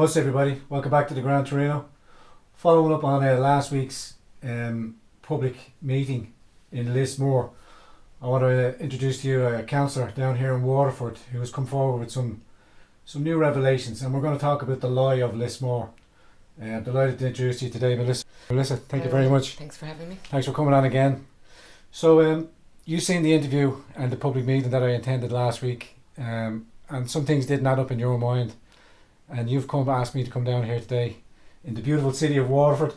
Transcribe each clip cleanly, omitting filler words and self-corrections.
What's everybody? Welcome back to the Grand Torino. Following up on last week's public meeting in Lismore, I want to introduce to you a councillor down here in Waterford who has come forward with some new revelations, and we're going to talk about the lie of Lismore. I'm delighted to introduce you today, Melissa. Melissa, thank you very much. Thanks for having me. Thanks for coming on again. So you've seen the interview and the public meeting that I attended last week, and some things didn't add up in your mind. And you've asked me to come down here today in the beautiful city of Waterford,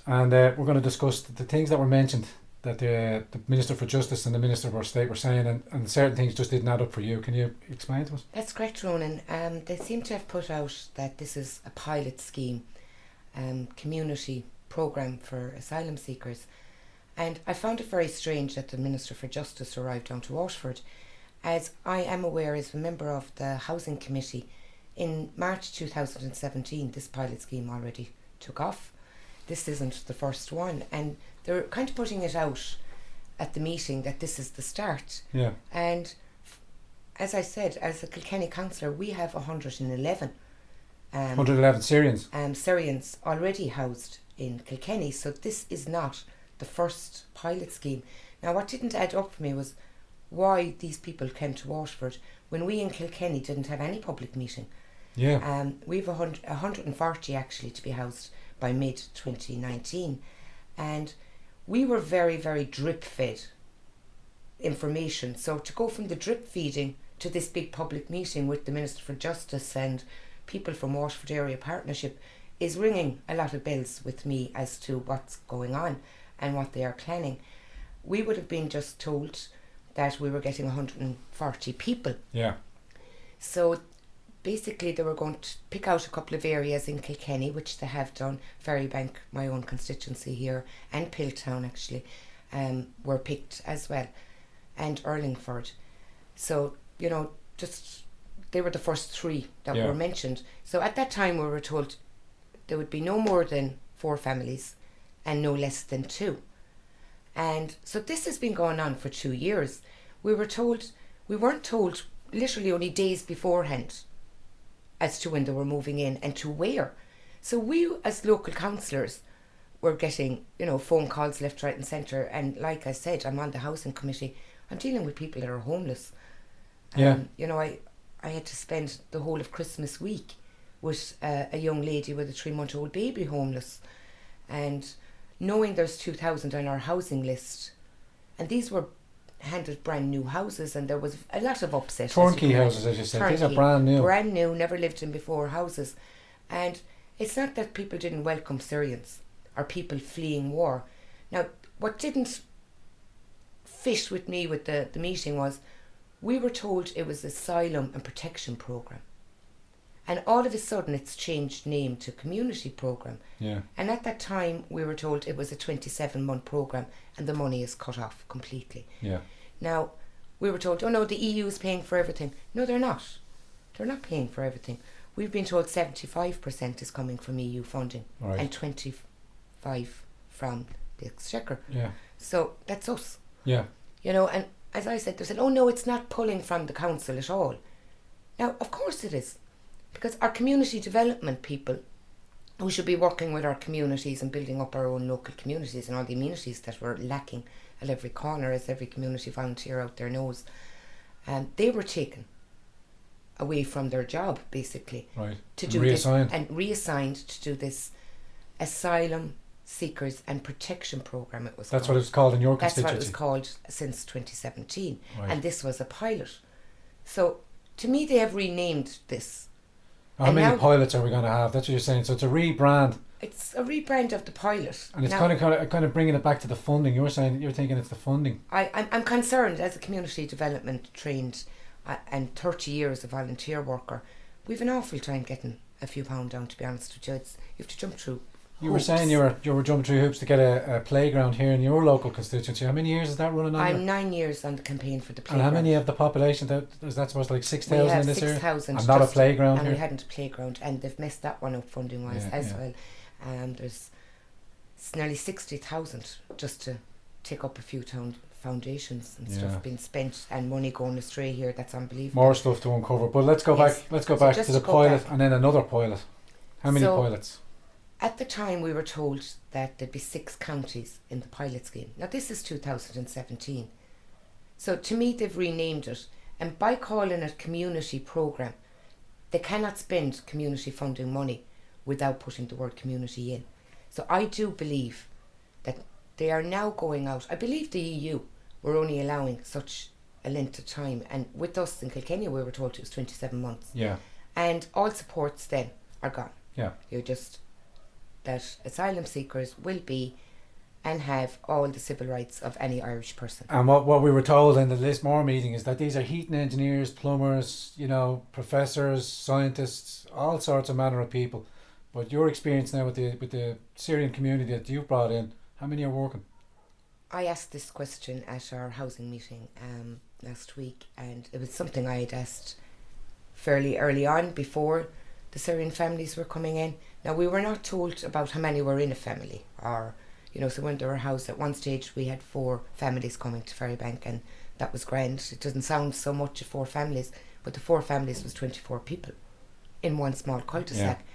and we're going to discuss the things that were mentioned that the Minister for Justice and the Minister for State were saying, and certain things just didn't add up for you. Can you explain to us? That's correct, Ronan. They seem to have put out that this is a pilot scheme, community programme for asylum seekers, and I found it very strange that the Minister for Justice arrived down to Waterford, as I am aware as a member of the Housing Committee. In March 2017, this pilot scheme already took off. This isn't the first one, and they're kind of putting it out at the meeting that this is the start. Yeah. And as I said, as a Kilkenny councillor, we have 111 Syrians. Syrians already housed in Kilkenny, so this is not the first pilot scheme. Now, what didn't add up for me was why these people came to Waterford when we in Kilkenny didn't have any public meeting. Yeah. We've 140 actually to be housed by mid-2019, and we were very, very drip-fed information. So to go from the drip feeding to this big public meeting with the Minister for Justice and people from Waterford Area Partnership is ringing a lot of bells with me as to what's going on and what they are planning. We would have been just told that we were getting 140 people. Yeah. So basically they were going to pick out a couple of areas in Kilkenny, which they have done. Ferrybank, my own constituency here, and Piltown actually were picked as well, and Urlingford. So, just they were the first three that were mentioned. So at that time we were told there would be no more than 4 families and no less than 2. And so this has been going on for 2 years. We weren't told literally only days beforehand as to when they were moving in and to where. So we as local councillors were getting, phone calls left, right and centre. And like I said, I'm on the housing committee. I'm dealing with people that are homeless. Yeah. I had to spend the whole of Christmas week with a young lady with a 3-month-old baby homeless. And knowing there's 2,000 on our housing list, and these were handed brand new houses, and there was a lot of upset. Turnkey houses, as you said. These are brand new, never lived in before houses. And it's not that people didn't welcome Syrians or people fleeing war. Now, what didn't fit with me with the meeting was we were told it was asylum and protection programme. And all of a sudden it's changed name to community programme. Yeah. And at that time we were told it was a 27-month programme and the money is cut off completely. Yeah. Now, we were told, oh no, the EU is paying for everything. No, they're not. They're not paying for everything. We've been told 75% is coming from EU funding, right, and 25% from the Exchequer. Yeah. So that's us. Yeah. And as I said, they said, oh no, it's not pulling from the council at all. Now, of course it is. Because our community development people, who should be working with our communities and building up our own local communities and all the amenities that we're lacking at every corner, as every community volunteer out there knows, they were taken away from their job, basically, right, to do reassigned. this, and reassigned to do this asylum seekers and protection programme. It was. That's what it was called in your constituency. That's what it was called since 2017, right, and this was a pilot. So to me, they have renamed this. How many pilots are we going to have? That's what you're saying. So it's a rebrand. It's a rebrand of the pilot, and it's kind of bringing it back to the funding. You're thinking it's the funding. I'm concerned as a community development trained and 30 years of volunteer worker. We've an awful time getting a few pound down. To be honest with you, you have to jump through. You were saying you were jumping through hoops to get a playground here in your local constituency. How many years is that running on? I'm 9 years on the campaign for the playground. And how many of the population is that supposed to, like 6,000 in this area? 6,000. And not a playground and here? We hadn't a playground, and they've messed that one up funding wise well. It's nearly 60,000 just to take up a few foundations and Yeah. stuff being spent and money going astray here. That's unbelievable. More stuff to uncover. But let's go Yes. back. Let's go So back just to the to go pilot back. and then another pilot. How many So- pilots? At the time, we were told that there'd be 6 counties in the pilot scheme. Now, this is 2017. So, to me, they've renamed it. And by calling it community programme, they cannot spend community funding money without putting the word community in. So, I do believe that they are now going out. I believe the EU were only allowing such a length of time. And with us in Kilkenny, we were told it was 27 months. Yeah. And all supports then are gone. Yeah. You're just that asylum seekers will be and have all the civil rights of any Irish person. And what we were told in the Lismore meeting is that these are heating engineers, plumbers, professors, scientists, all sorts of manner of people. But your experience now with the Syrian community that you've brought in, how many are working? I asked this question at our housing meeting last week, and it was something I had asked fairly early on before the Syrian families were coming in. Now, we were not told about how many were in a family, or so when they were housed at one stage, we had 4 families coming to Ferrybank, and that was grand. It doesn't sound so much of 4 families, but the 4 families was 24 people in one small cul-de-sac. Yeah.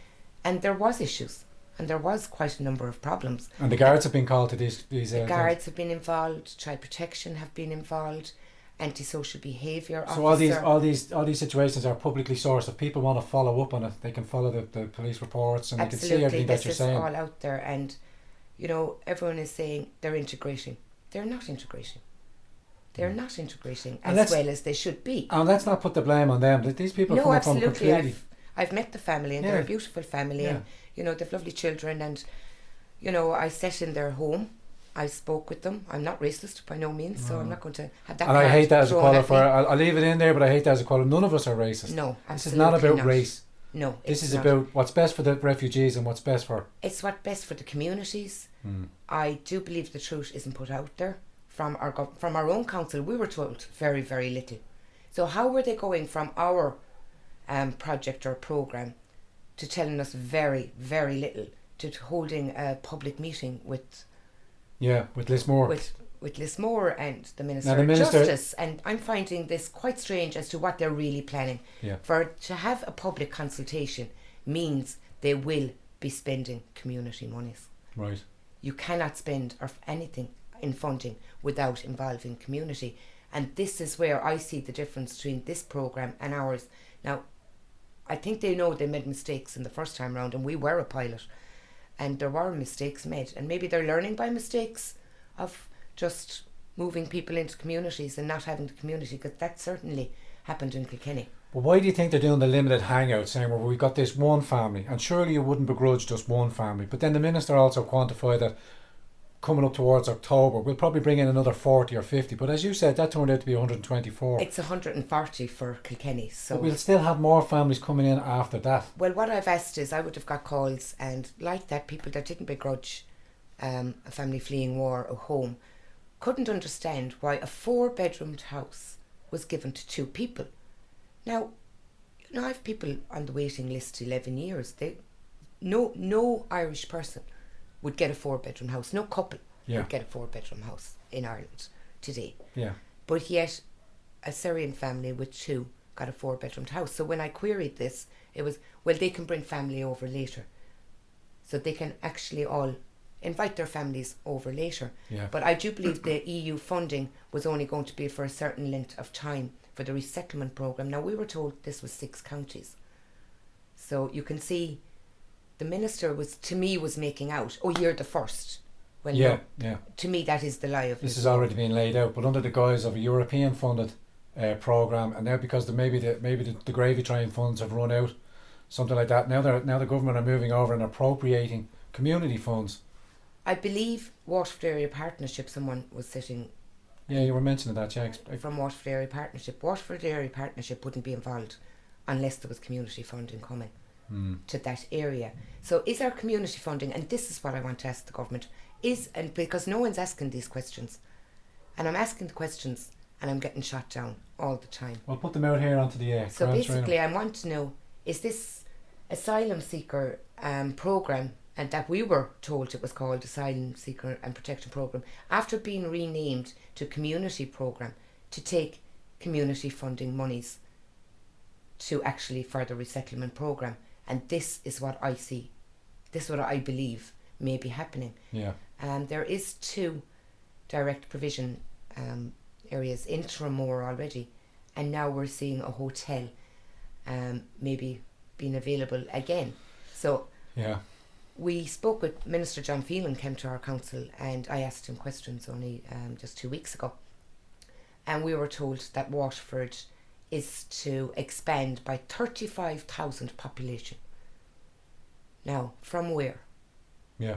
And there was issues, and there was quite a number of problems. And the guards have been called to these The guards have been involved, child protection have been involved, antisocial behaviour So officer. all these situations are publicly sourced. If people want to follow up on it, they can follow the police reports and they can see everything that this you're is saying. all out there, and everyone is saying they're integrating. They're not integrating. They're not integrating And as well as they should be. And let's not put the blame on them. These people No, come from absolutely. completely. I've met the family, and they're a beautiful family, and they've lovely children, and I sat in their home. I spoke with them. I'm not racist by no means, so I'm not going to have that. And I hate that as a thrown at qualifier. I'll leave it in there, but I hate that as a qualifier. None of us are racist. me. No, This is absolutely not about not. race. No, This is not. about what's best for the refugees and what's best for. It's what's best for the communities. I do believe the truth isn't put out there from our own council. We were told very, very little. So how were they going from our project or programme to telling us very, very little, to holding a public meeting with Lismore. with Lismore and the Minister Now, the of Minister- Justice, and I'm finding this quite strange as to what they're really planning. Yeah. To have a public consultation means they will be spending community monies. Right. You cannot spend anything in funding without involving community, and this is where I see the difference between this programme and ours. Now, I think they know they made mistakes in the first time round, and we were a pilot, and there were mistakes made, and maybe they're learning by mistakes of just moving people into communities and not having the community, because that certainly happened in Kilkenny. But why do you think they're doing the limited hangout, saying, well, we've got this one family, and surely you wouldn't begrudge just one family? But then the Minister also quantified that coming up towards October, we'll probably bring in another 40 or 50. But as you said, that turned out to be 124. It's 140 for Kilkenny, so... But we'll still have more families coming in after that. Well, what I've asked is, I would have got calls, and like that, people that didn't begrudge a family fleeing war or home couldn't understand why a 4-bedroomed house was given to 2 people. Now, I have people on the waiting list 11 years. No Irish person would get a 4-bedroom house. No couple would get a 4-bedroom house in Ireland today. Yeah. But yet, a Syrian family with 2 got a 4-bedroomed house. So when I queried this, it was, well, they can bring family over later. So they can actually all invite their families over later. Yeah. But I do believe the EU funding was only going to be for a certain length of time for the resettlement programme. Now, we were told this was 6 counties. So you can see the Minister was making out, oh, you're the first. When to me, that is the lie of this his has already been laid out, but under the guise of a European funded programme, and now because maybe the gravy train funds have run out, something like that. Now the government are moving over and appropriating community funds. I believe Waterford Area Partnership, someone was sitting... Yeah, you were mentioning that, yeah. From Waterford Area Partnership. Waterford Area Partnership wouldn't be involved unless there was community funding coming to that area. So is our community funding, and this is what I want to ask the government, and because no one's asking these questions, and I'm asking the questions and I'm getting shot down all the time. We'll put them out here onto the So basically I want to know, is this asylum seeker programme and that we were told it was called Asylum Seeker and Protection Programme, after being renamed to Community Programme, to take community funding monies to actually further resettlement programme. And this is what I see. This is what I believe may be happening. Yeah. There is 2 direct provision areas in Torino already, and now we're seeing a hotel maybe being available again. So yeah, we spoke with Minister John Phelan, came to our council, and I asked him questions only just 2 weeks ago. And we were told that Waterford is to expand by 35,000 population. Now, from where? Yeah.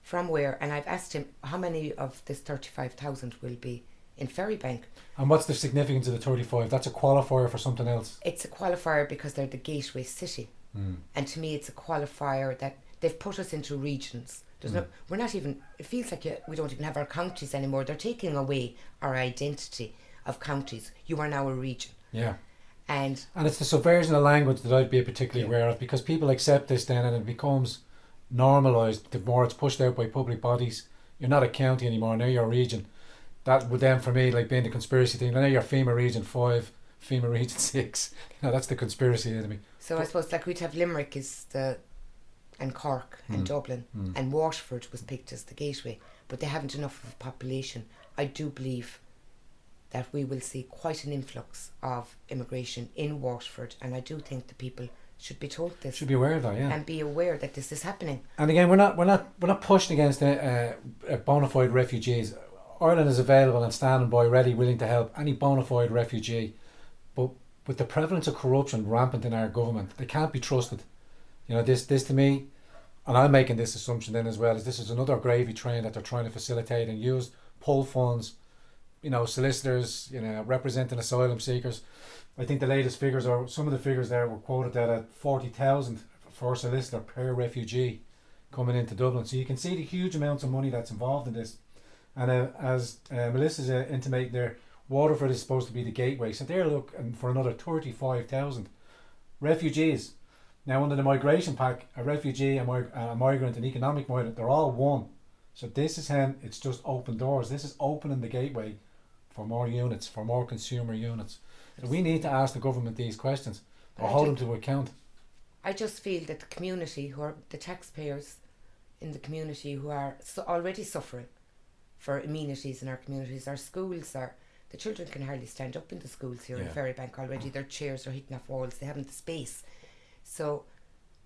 From where? And I've asked him how many of this 35,000 will be in Ferrybank. And what's the significance of the 35? That's a qualifier for something else. It's a qualifier because they're the gateway city. And to me, it's a qualifier that they've put us into regions. There's no, we're not even, it feels like we don't even have our counties anymore. They're taking away our identity of counties. You are now a region. Yeah. And it's the subversion of language that I'd be particularly aware of, because people accept this then and it becomes normalised. The more it's pushed out by public bodies, you're not a county anymore, now you're a region. That would then, for me, like being the conspiracy thing, now you're FEMA Region 5, FEMA Region 6. That's the conspiracy to me. So I suppose like we'd have Limerick and Cork and Dublin, and Waterford was picked as the gateway, but they haven't enough of a population. I do believe that we will see quite an influx of immigration in Waterford, and I do think the people should be told this. Should be aware of that, yeah. And be aware that this is happening. And again, we're not pushing against bona fide refugees. Ireland is available and standing by, ready, willing to help any bona fide refugee. But with the prevalence of corruption rampant in our government, they can't be trusted. You know, this to me, and I'm making this assumption then as well, is this is another gravy train that they're trying to facilitate and use, pull funds, you know, solicitors, you know, representing asylum seekers. I think the latest figures, or some of the figures there, were quoted at 40,000 for a solicitor per refugee coming into Dublin. So you can see the huge amounts of money that's involved in this. And as Melissa's intimating there, Waterford is supposed to be the gateway. So they're looking for another 35,000 refugees. Now, under the migration pack, a refugee, a migrant, an economic migrant, they're all one. So this is how it's just open doors. This is opening the gateway for more units, for more consumer units. So we need to ask the government these questions or hold them to account. I just feel that the community, who are the taxpayers in the community, who are already suffering for amenities in our communities, our schools are, the children can hardly stand up in the schools here in Ferrybank already. Their chairs are hitting off walls, they haven't the space. So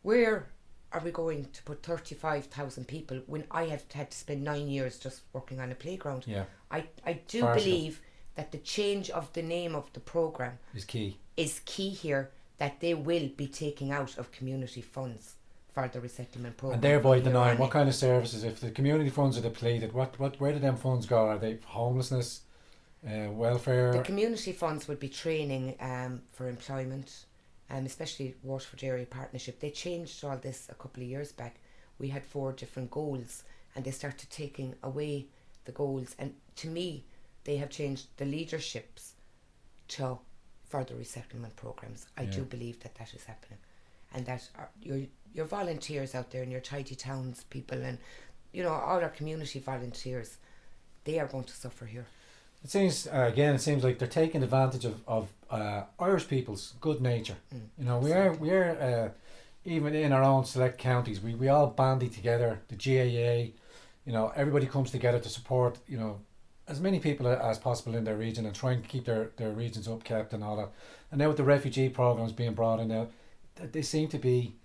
where are we going to put 35,000 people when I have had to spend 9 years just working on a playground? Yeah. I do believe that the change of the name of the programme is key here, that they will be taking out of community funds for the resettlement programme. And thereby denying what kind of services, if the community funds are depleted, where do them funds go? Are they homelessness, welfare? The community funds would be training for employment, especially Waterford Area Partnership. They changed all this a couple of years back. We had 4 different goals and they started taking away the goals, and to me they have changed the leaderships to further resettlement programmes. I do believe that is happening, and that your volunteers out there and your tidy towns people, and you know, all our community volunteers, they are going to suffer here. It seems like they're taking advantage of Irish people's good nature. You know, we are even in our own select counties, we all bandy together, the GAA, you know, everybody comes together to support, you know, as many people as possible in their region and try and keep their regions upkept and all that. And now with the refugee programs being brought in now, they seem to be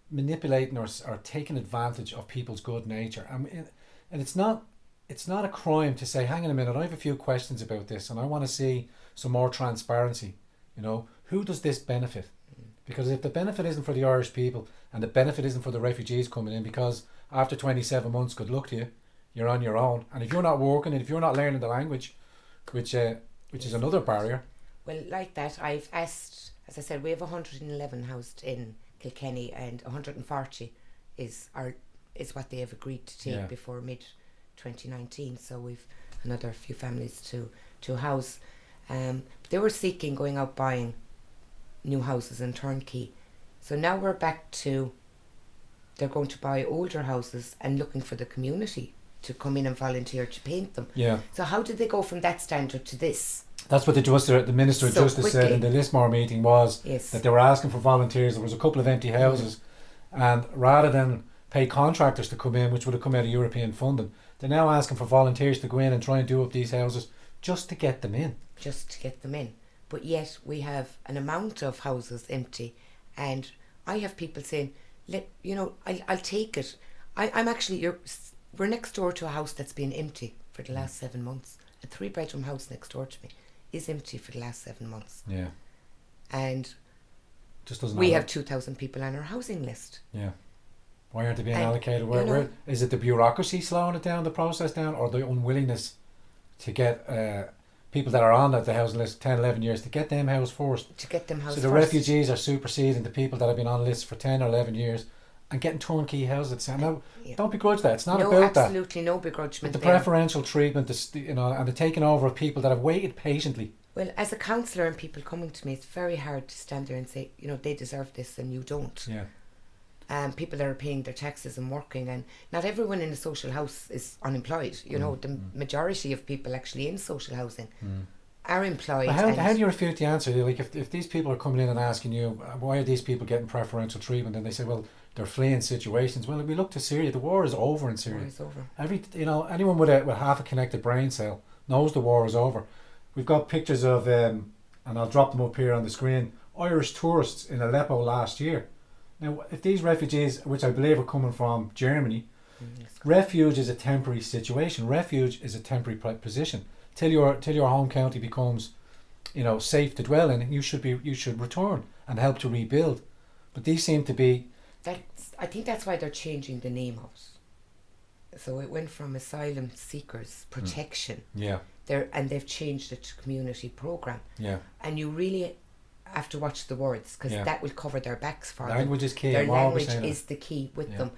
manipulating or taking advantage of people's good nature. And it's not a crime to say, hang on a minute, I have a few questions about this and I want to see some more transparency. You know, who does this benefit? Because if the benefit isn't for the Irish people and the benefit isn't for the refugees coming in, because after 27 months, good luck to you, you're on your own. And if you're not working and if you're not learning the language, which is another barrier. Well, like that, I've asked, as I said, we have 111 housed in Kilkenny and 140 is what they have agreed to take before mid 2019. So we've another few families to house. They were seeking going out buying new houses in turnkey. So now we're back to they're going to buy older houses and looking for the community to come in and volunteer to paint them. Yeah. So how did they go from that standard to this? That's what the Minister of So Justice said quickly. in the Lismore meeting, was Yes. that they were asking for volunteers. There was a couple of empty houses, and rather than pay contractors to come in, which would have come out of European funding, they're now asking for volunteers to go in and try and do up these houses just to get them in. Just to get them in. But yet we have an amount of houses empty, and I have people saying, I'll take it. I'm actually, we're next door to a house that's been empty for the last 7 months. A 3-bedroom house next door to me is empty for the last 7 months. Yeah. And Just doesn't we add have up. 2,000 people on our housing list. Yeah. Why aren't they being And, allocated? Where is it the bureaucracy slowing it down, the process down, or the unwillingness to get people that are on the housing list 10, 11 years to get them housed first? To get them housed So the first. refugees are superseding the people that have been on lists for 10 or 11 years and getting turnkey houses. Now, Yeah. don't begrudge that. It's not no, about that. absolutely no begrudgement. But the there. preferential treatment, and the taking over of people that have waited patiently. Well, as a counsellor and people coming to me, it's very hard to stand there and say, they deserve this and you don't. Yeah. People that are paying their taxes and working, and not everyone in a social house is unemployed. The majority of people actually in social housing are employed. But how do you refute the answer? Like, if these people are coming in and asking you, why are these people getting preferential treatment, and they say, well, they're fleeing situations. Well, if we look to Syria, the war is over in Syria. War is over. Anyone with half a connected brain cell knows the war is over. We've got pictures of, and I'll drop them up here on the screen, Irish tourists in Aleppo last year. Now, if these refugees, which I believe are coming from Germany, refuge is a temporary situation. Refuge is a temporary position till your home county becomes, safe to dwell in. You should return and help to rebuild. But these seem to be. I think that's why they're changing the name of it. So it went from asylum seekers protection. Yeah. And they've changed it to community program. Yeah. And you really have to watch the words, because that will cover their backs for Language them. is key. Their I'm always language saying is the key with them.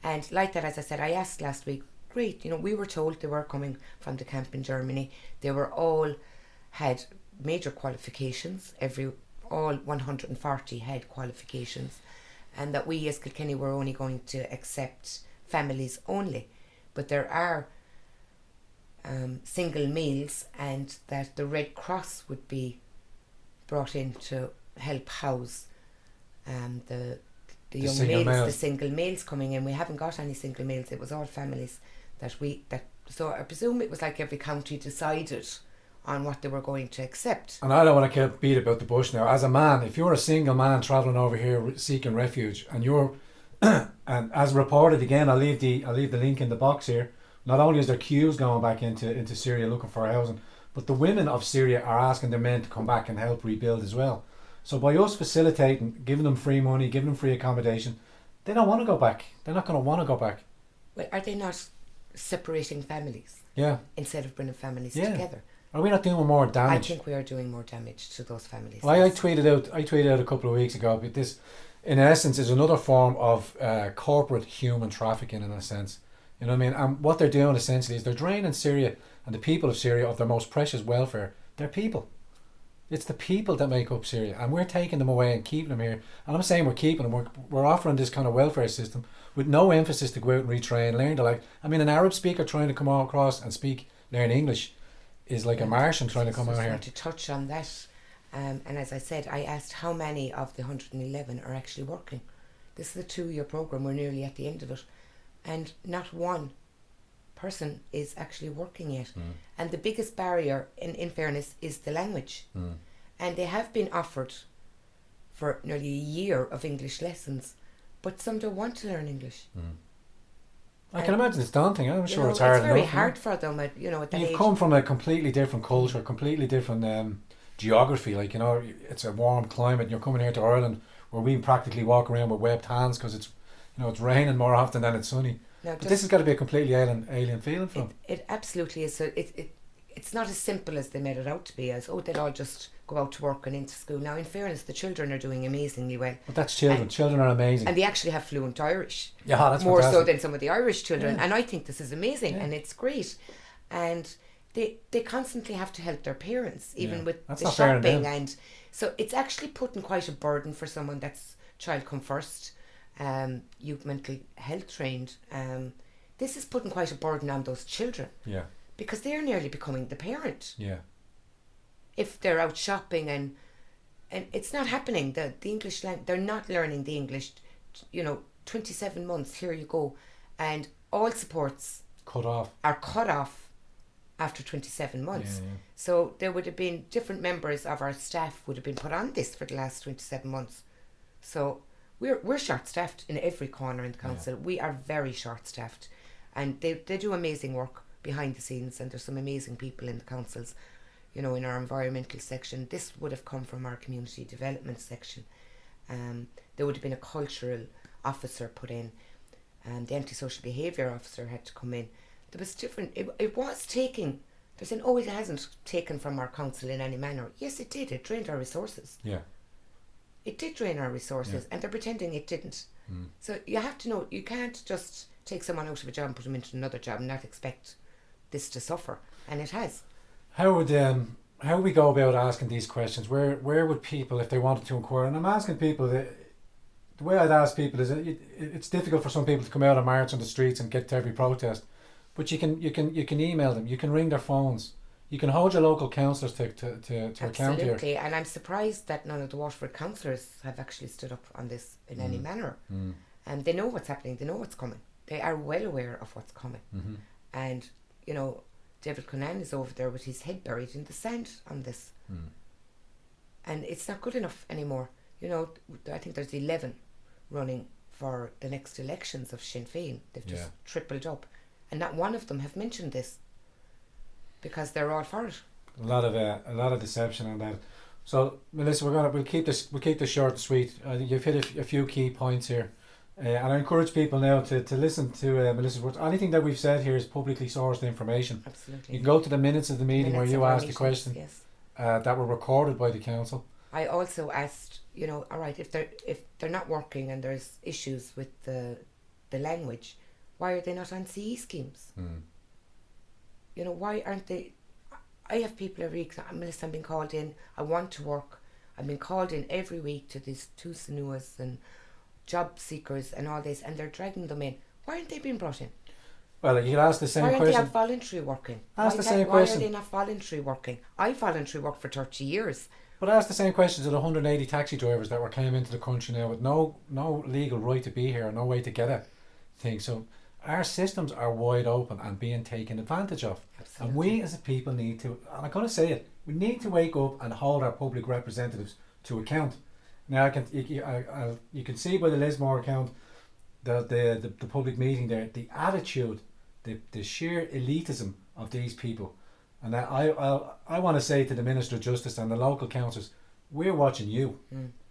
And like that, as I said, I asked last week, great, we were told they were coming from the camp in Germany. They were all had major qualifications. All 140 had qualifications, and that we as Kilkenny were only going to accept families only. But there are single meals, and that the Red Cross would be brought in to help house the young males, the single males coming in. We haven't got any single males. It was all families so I presume it was like every county decided on what they were going to accept. And I don't want to get beat about the bush now. As a man, if you're a single man travelling over here seeking refuge, and you're and as reported again, I'll leave the link in the box here. Not only is there queues going back into Syria looking for housing, but the women of Syria are asking their men to come back and help rebuild as well. So by us facilitating, giving them free money, giving them free accommodation, they don't want to go back. They're not going to want to go back. Well, are they not separating families? Yeah. Instead of bringing families together. Are we not doing more damage? I think we are doing more damage to those families. Well, I tweeted out a couple of weeks ago, but this, in essence, is another form of corporate human trafficking, in a sense. You know what I mean? And what they're doing essentially is they're draining Syria and the people of Syria of their most precious welfare. They're people. It's the people that make up Syria, and we're taking them away and keeping them here. And I'm saying we're keeping them. We're offering this kind of welfare system with no emphasis to go out and retrain, learn the like. I mean, an Arab speaker trying to come across and learn English is like a Martian trying to come out here. To touch on that, and as I said, I asked how many of the 111 are actually working. This is a 2-year program. We're nearly at the end of it, and not one person is actually working yet. And the biggest barrier, in fairness, is the language. And they have been offered for nearly a year of English lessons, but some don't want to learn English. I can imagine it's daunting. I'm sure it's hard. It's very enough, hard for them at that You've age. come from a completely different culture, completely different geography. Like, it's a warm climate, and you're coming here to Ireland where we practically walk around with webbed hands because it's raining more often than it's sunny. Now, but this has got to be a completely alien feeling for them. It absolutely is. So it's not as simple as they made it out to be, as they'll all just go out to work and into school. Now, in fairness, the children are doing amazingly well. But that's children. Children are amazing. And they actually have fluent Irish. Yeah, that's more fantastic. so than some of the Irish children. Yeah. And I think this is amazing, and it's great. And they constantly have to help their parents, even with that's the not fair on shopping. them. And so it's actually putting quite a burden for someone that's child come first. youth mental health trained. This is putting quite a burden on those children. Yeah. Because they're nearly becoming the parent. Yeah. If they're out shopping and it's not happening. The English they're not learning the English. 27 months, here you go. And all supports are cut off after 27 months. Yeah. So there would have been different members of our staff would have been put on this for the last 27 months. So we're short staffed in every corner in the council. Yeah. We are very short staffed, and they do amazing work behind the scenes, and there's some amazing people in the councils. In our environmental section. This would have come from our community development section. There would have been a cultural officer put in, and the antisocial behaviour officer had to come in. There was different. It was taking. They're saying, it hasn't taken from our council in any manner. Yes, it did. It drained our resources. Yeah. It did drain our resources, and they're pretending it didn't. So you have to know, you can't just take someone out of a job and put them into another job and not expect this to suffer, and it has. How would we go about asking these questions? Where would people, if they wanted to inquire? And I'm asking people, the way I'd ask people is it's difficult for some people to come out and march on the streets and get to every protest, but you can email them, you can ring their phones, you can hold your local councillors to account here. Absolutely, and I'm surprised that none of the Waterford councillors have actually stood up on this in any manner. And they know what's happening, they know what's coming, they are well aware of what's coming. And David Conan is over there with his head buried in the sand on this. And it's not good enough anymore. I think there's 11 running for the next elections of Sinn Féin. They've just tripled up. And not one of them have mentioned this, because they're all for it. A lot of deception on that. So Melissa, we'll keep this short and sweet. You've hit a few key points here. And I encourage people now to listen to Melissa's words. Anything that we've said here is publicly sourced information. Absolutely. You can go to the minutes of the meeting where you asked the question yes. That were recorded by the council. I also asked, all right, if they're not working and there's issues with the language, why are they not on CE schemes? Why aren't they? I have people every week. Melissa, I'm being called in. I want to work. I've been called in every week to these two Sanuas and job seekers and all this, and they're dragging them in. Why aren't they being brought in? Well, you could ask the same question. Why aren't they not voluntary working? Ask the same question. Why are they not voluntary working? I voluntary worked for 30 years. But ask the same question to the 180 taxi drivers that came into the country now with no legal right to be here, no way to get a thing. So our systems are wide open and being taken advantage of. Absolutely. And we as a people need to, and I'm going to say it, we need to wake up and hold our public representatives to account. Now you can see by the Lismore account, the public meeting there, the attitude, the sheer elitism of these people, and I want to say to the Minister of Justice and the local councillors, we're watching you.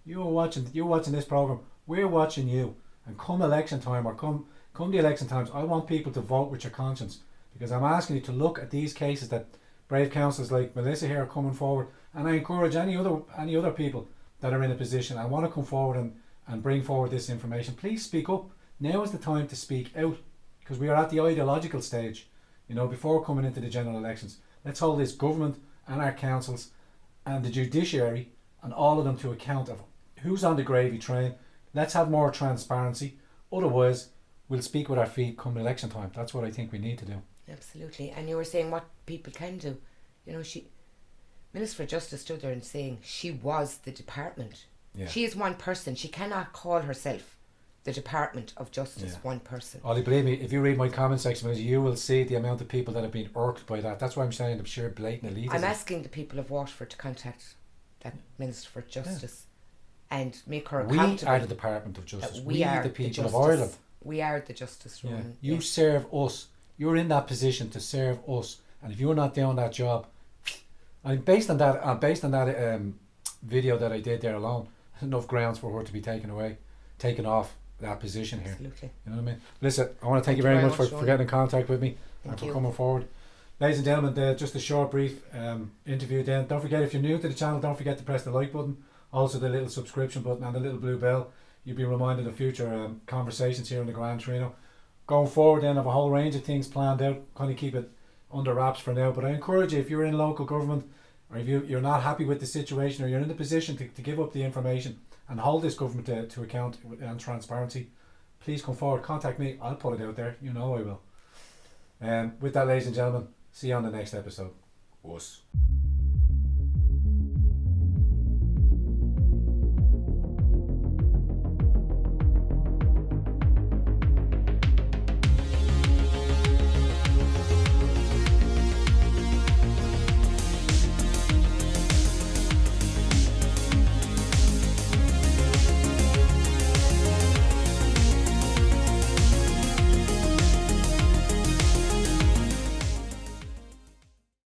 You're watching this programme. We're watching you. And come election time or come the election times, I want people to vote with your conscience, because I'm asking you to look at these cases that brave councillors like Melissa here are coming forward, and I encourage any other people that are in a position and want to come forward and bring forward this information. Please speak up. Now is the time to speak out, because we are at the ideological stage, before coming into the general elections. Let's hold this government and our councils and the judiciary and all of them to account of who's on the gravy train. Let's have more transparency. Otherwise, we'll speak with our feet come election time. That's what I think we need to do. Absolutely. And you were saying what people can do. Minister for Justice stood there and saying she was the department. Yeah. She is one person. She cannot call herself the Department of Justice, one person. Ollie, believe me, if you read my comment section, you will see the amount of people that have been irked by that. That's why I'm saying the sheer blatant elitism. I'm asking the people of Waterford to contact that Minister for Justice and make her accountable. We are the Department of Justice. We are the people of Ireland. We are the justice room. Yeah. You serve us. You're in that position to serve us. And if you're not doing that job, and based on that video that I did there alone, there's enough grounds for her to be taken off that position here. Absolutely. You know what I mean? Listen, I want to thank you very much for getting in contact with me and for coming forward. Ladies and gentlemen, just a short brief interview then. Don't forget, if you're new to the channel, don't forget to press the like button, also the little subscription button and the little blue bell. You'll be reminded of future conversations here in the Grand Torino. Going forward then, I have a whole range of things planned out, kind of keep it under wraps for now, but I encourage you, if you're in local government or if you're not happy with the situation or you're in the position to give up the information and hold this government to account and transparency, please come forward, contact me. I'll put it out there. You know I will. With that, ladies and gentlemen, see you on the next episode. Us.